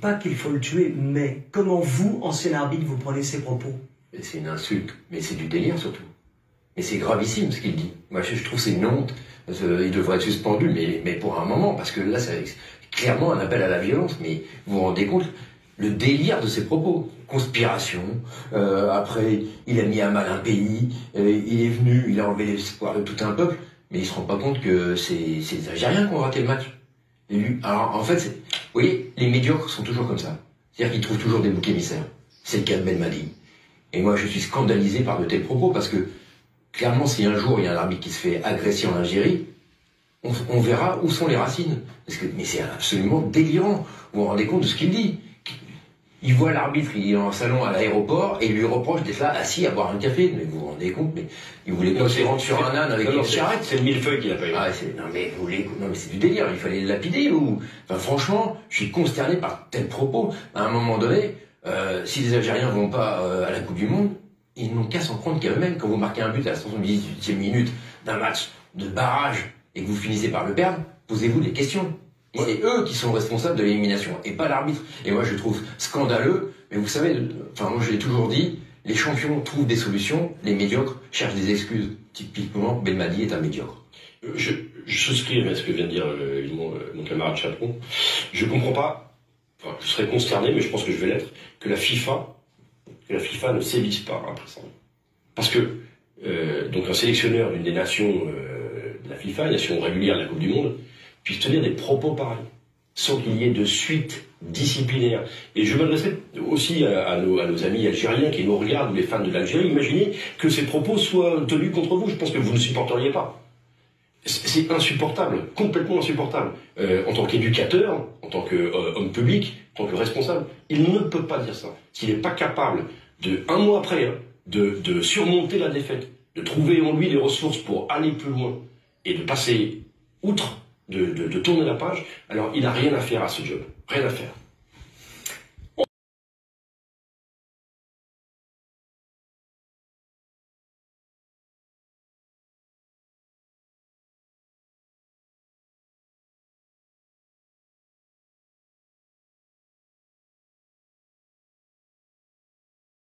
pas qu'il faut le tuer, mais comment vous, ancien arbitre, vous prenez ces propos? C'est une insulte, mais c'est du délire surtout. Mais c'est gravissime ce qu'il dit. Moi je trouve que c'est une honte. Il devrait être suspendu, mais pour un moment, parce que là c'est clairement un appel à la violence. Mais vous vous rendez compte le délire de ses propos? Conspiration, après il a mis à mal un pays, il est venu, il a enlevé l'espoir de tout un peuple, mais il se rend pas compte que c'est les Algériens qui ont raté le match. Et lui, alors en fait, vous voyez, les médiocres sont toujours comme ça. C'est-à-dire qu'ils trouvent toujours des boucs émissaires. C'est le cas de Belmadi. Et moi je suis scandalisé par de tels propos, parce que clairement si un jour il y a un arbitre qui se fait agresser en Algérie, on verra où sont les racines. Mais c'est absolument délirant. Vous vous rendez compte de ce qu'il dit? Il voit l'arbitre, il est en salon à l'aéroport et il lui reproche d'être là assis à boire un café. Mais vous vous rendez compte? Mais il voulait pas se rendre sur un âne avec une charrette. C'est le millefeuille qu'il a pas eu. Ah, non mais c'est du délire. Il fallait le lapider ou. Enfin franchement, je suis consterné par tels propos. À un moment donné, si les Algériens vont pas à la Coupe du Monde, ils n'ont qu'à s'en prendre qu'à eux-mêmes. Quand vous marquez un but à la 78e minute d'un match de barrage et que vous finissez par le perdre, posez-vous des questions. C'est eux qui sont responsables de l'élimination, et pas l'arbitre. Et moi, je trouve scandaleux, mais vous savez, enfin, moi, je l'ai toujours dit, les champions trouvent des solutions, les médiocres cherchent des excuses. Typiquement, Belmadi est un médiocre. Je souscris à ce que vient de dire mon camarade Chaperon. Je comprends pas, enfin, je serais consterné, mais je pense que je vais l'être, que la FIFA ne sévisse pas après ça. Parce que, donc un sélectionneur d'une des nations de la FIFA, une nation régulière de la Coupe du Monde, puisse tenir des propos pareils, sans qu'il y ait de suite disciplinaire. Et je m'adresserai aussi à nos amis algériens qui nous regardent, ou les fans de l'Algérie. Imaginez que ces propos soient tenus contre vous. Je pense que vous ne supporteriez pas. C'est insupportable, complètement insupportable. En tant qu'éducateur, en tant qu'homme public, en tant que responsable, il ne peut pas dire ça. S'il n'est pas capable, un mois après, de surmonter la défaite, de trouver en lui les ressources pour aller plus loin, et de passer outre, de tourner la page, alors il n'a rien à faire à ce job. Rien à faire.